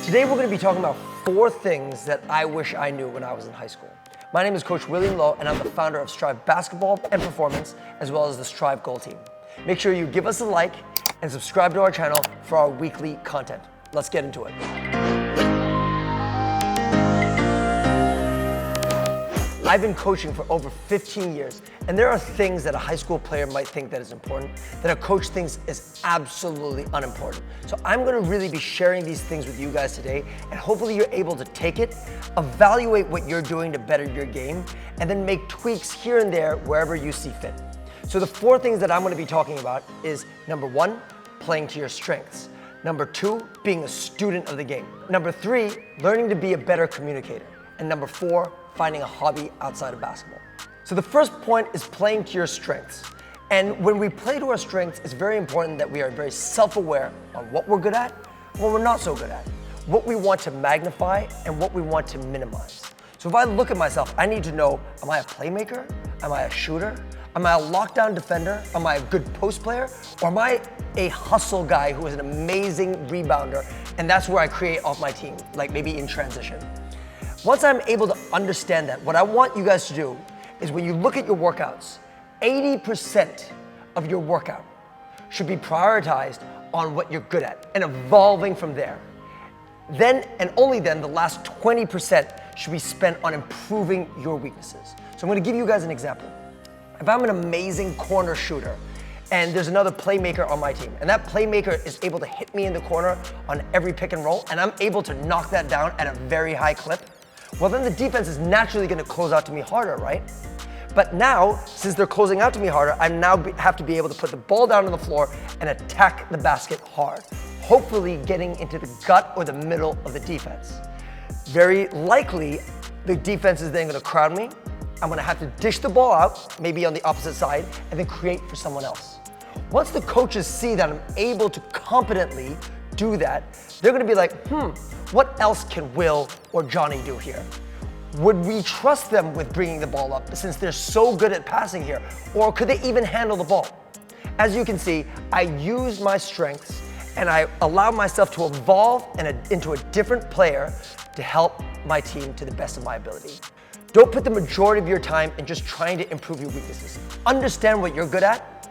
Today we're going to be talking about 4 things that I wish I knew when I was in high school. My name is Coach William Lowe and I'm the founder of Strive Basketball and Performance as well as the Strive Goal Team. Make sure you give us a like and subscribe to our channel for our weekly content. Let's get into it. I've been coaching for over 15 years, and there are things that a high school player might think that is important that a coach thinks is absolutely unimportant. So I'm gonna really be sharing these things with you guys today, and hopefully you're able to take it, evaluate what you're doing to better your game, and then make tweaks here and there wherever you see fit. So the 4 things that I'm gonna be talking about is number 1, playing to your strengths. Number 2, being a student of the game. Number 3, learning to be a better communicator. And number 4, finding a hobby outside of basketball. So the first point is playing to your strengths. And when we play to our strengths, it's very important that we are very self-aware on what we're good at, what we're not so good at, what we want to magnify, and what we want to minimize. So if I look at myself, I need to know, am I a playmaker? Am I a shooter? Am I a lockdown defender? Am I a good post player? Or am I a hustle guy who is an amazing rebounder? And that's where I create off my team, like maybe in transition. Once I'm able to understand that, what I want you guys to do is when you look at your workouts, 80% of your workout should be prioritized on what you're good at and evolving from there. Then, and only then, the last 20% should be spent on improving your weaknesses. So I'm gonna give you guys an example. If I'm an amazing corner shooter and there's another playmaker on my team, and that playmaker is able to hit me in the corner on every pick and roll, and I'm able to knock that down at a very high clip, well then the defense is naturally gonna close out to me harder, right? But now, since they're closing out to me harder, I now have to be able to put the ball down on the floor and attack the basket hard, hopefully getting into the gut or the middle of the defense. Very likely, the defense is then gonna crowd me. I'm gonna have to dish the ball out, maybe on the opposite side, and then create for someone else. Once the coaches see that I'm able to competently do that, they're gonna be like, what else can Will or Johnny do here? Would we trust them with bringing the ball up since they're so good at passing here? Or could they even handle the ball? As you can see, I use my strengths and I allow myself to evolve into a different player to help my team to the best of my ability. Don't put the majority of your time in just trying to improve your weaknesses. Understand what you're good at,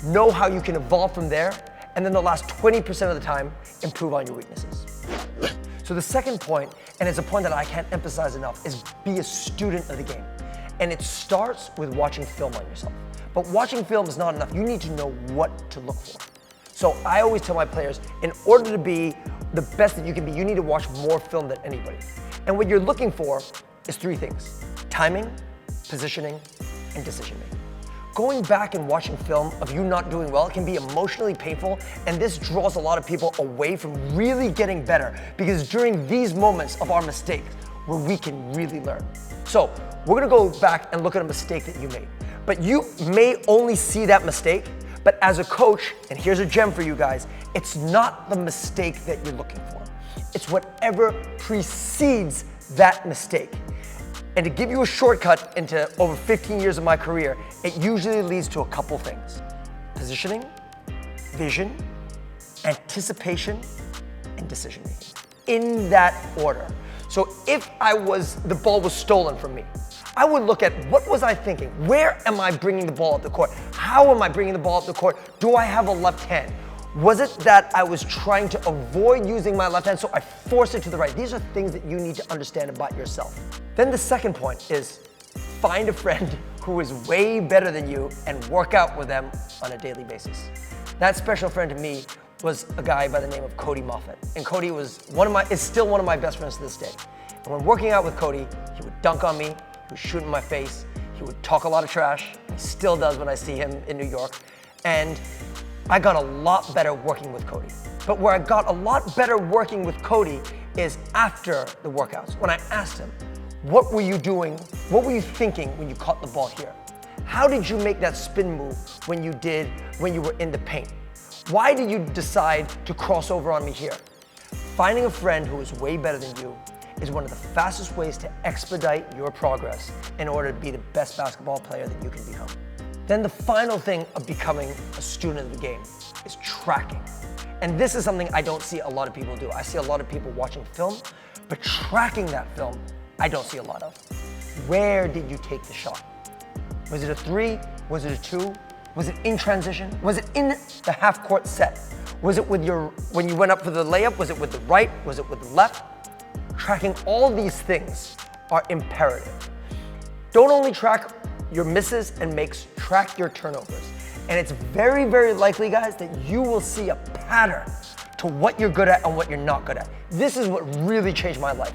know how you can evolve from there, and then the last 20% of the time, improve on your weaknesses. So the second point, and it's a point that I can't emphasize enough, is be a student of the game. And it starts with watching film on yourself. But watching film is not enough. You need to know what to look for. So I always tell my players, in order to be the best that you can be, you need to watch more film than anybody. And what you're looking for is 3 things: timing, positioning, and decision making. Going back and watching film of you not doing well can be emotionally painful, and this draws a lot of people away from really getting better, because during these moments of our mistakes where we can really learn. So we're gonna go back and look at a mistake that you made. But you may only see that mistake, but as a coach, and here's a gem for you guys, it's not the mistake that you're looking for. It's whatever precedes that mistake. And to give you a shortcut into over 15 years of my career, it usually leads to a couple things: positioning, vision, anticipation, and decision making. In that order. So if the ball was stolen from me, I would look at what was I thinking? Where am I bringing the ball up the court? How am I bringing the ball up the court? Do I have a left hand? Was it that I was trying to avoid using my left hand, so I forced it to the right? These are things that you need to understand about yourself. Then the second point is find a friend who is way better than you and work out with them on a daily basis. That special friend to me was a guy by the name of Cody Moffett. And Cody is still one of my best friends to this day. And when working out with Cody, he would dunk on me, he would shoot in my face, he would talk a lot of trash. He still does when I see him in New York. And I got a lot better working with Cody. But where I got a lot better working with Cody is after the workouts, when I asked him, what were you doing? What were you thinking when you caught the ball here? How did you make that spin move when you were in the paint? Why did you decide to cross over on me here? Finding a friend who is way better than you is one of the fastest ways to expedite your progress in order to be the best basketball player that you can become. Then the final thing of becoming a student of the game is tracking. And this is something I don't see a lot of people do. I see a lot of people watching film, but tracking that film, I don't see a lot of. Where did you take the shot? Was it a 3? Was it a 2? Was it in transition? Was it in the half court set? Was it with when you went up for the layup? Was it with the right? Was it with the left? Tracking all these things are imperative. Don't only track your misses and makes, track your turnovers. And it's very, very likely, guys, that you will see a pattern to what you're good at and what you're not good at. This is what really changed my life.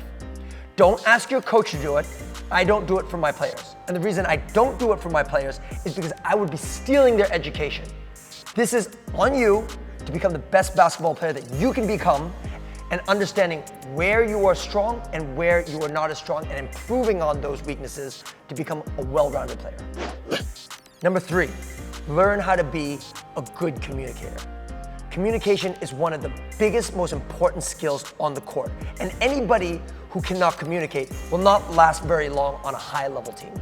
Don't ask your coach to do it. I don't do it for my players. And the reason I don't do it for my players is because I would be stealing their education. This is on you to become the best basketball player that you can become, and understanding where you are strong and where you are not as strong, and improving on those weaknesses to become a well-rounded player. Number 3, learn how to be a good communicator. Communication is one of the biggest, most important skills on the court. And anybody who cannot communicate will not last very long on a high-level team.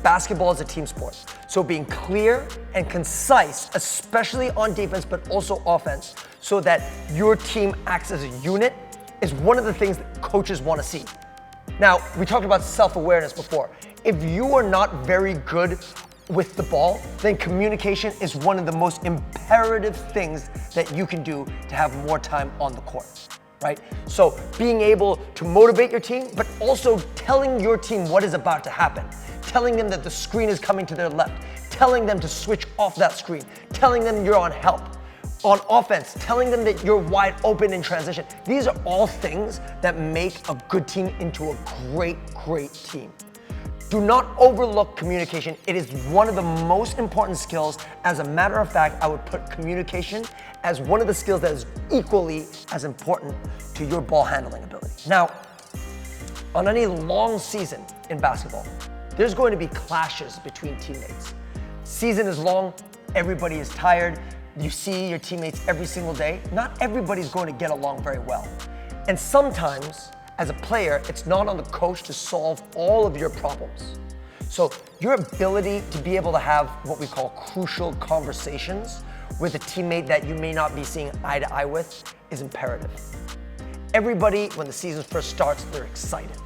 Basketball is a team sport, so being clear and concise, especially on defense, but also offense, so that your team acts as a unit, is one of the things that coaches want to see. Now, we talked about self-awareness before. If you are not very good with the ball, then communication is one of the most imperative things that you can do to have more time on the court, right? So being able to motivate your team, but also telling your team what is about to happen, telling them that the screen is coming to their left, telling them to switch off that screen, telling them you're on help. On offense, telling them that you're wide open in transition. These are all things that make a good team into a great, great team. Do not overlook communication. It is one of the most important skills. As a matter of fact, I would put communication as one of the skills that is equally as important to your ball handling ability. Now, on any long season in basketball, there's going to be clashes between teammates. Season is long, everybody is tired, you see your teammates every single day. Not everybody's going to get along very well. And sometimes, as a player, it's not on the coach to solve all of your problems. So your ability to be able to have what we call crucial conversations with a teammate that you may not be seeing eye to eye with is imperative. Everybody, when the season first starts, they're excited.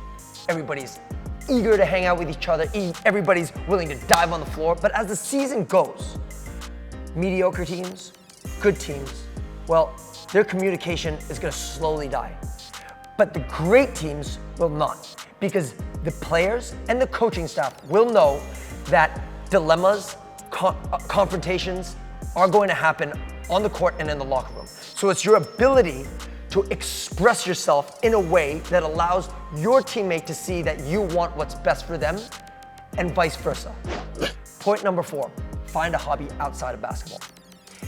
Everybody's eager to hang out with each other. Everybody's willing to dive on the floor. But as the season goes, mediocre teams, good teams, well, their communication is going to slowly die. But the great teams will not, because the players and the coaching staff will know that dilemmas, confrontations are going to happen on the court and in the locker room. So it's your ability to express yourself in a way that allows your teammate to see that you want what's best for them, and vice versa. Point number 4, find a hobby outside of basketball.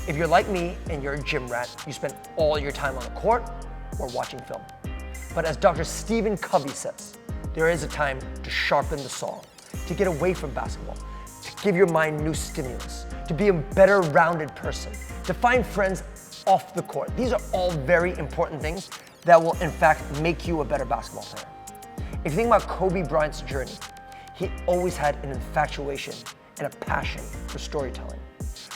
If you're like me and you're a gym rat, you spend all your time on the court or watching film. But as Dr. Stephen Covey says, there is a time to sharpen the saw, to get away from basketball, to give your mind new stimulus, to be a better rounded person, to find friends off the court. These are all very important things that will in fact make you a better basketball player. If you think about Kobe Bryant's journey, he always had an infatuation and a passion for storytelling.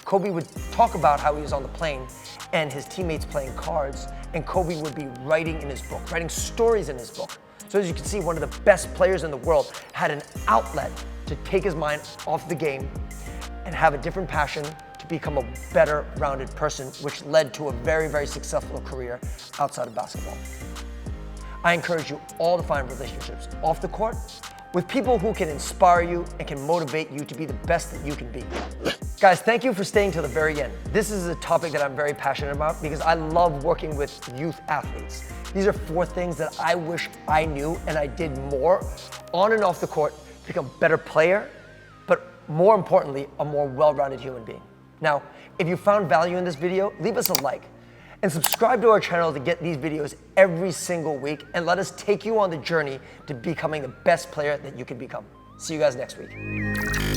Kobe would talk about how he was on the plane and his teammates playing cards, and Kobe would be writing in his book, writing stories in his book. So as you can see, one of the best players in the world had an outlet to take his mind off the game and have a different passion to become a better rounded person, which led to a very, very successful career outside of basketball. I encourage you all to find relationships off the court with people who can inspire you and can motivate you to be the best that you can be. Guys, thank you for staying till the very end. This is a topic that I'm very passionate about because I love working with youth athletes. These are 4 things that I wish I knew and I did more on and off the court to become a better player, but more importantly, a more well-rounded human being. Now, if you found value in this video, leave us a like and subscribe to our channel to get these videos every single week, and let us take you on the journey to becoming the best player that you can become. See you guys next week.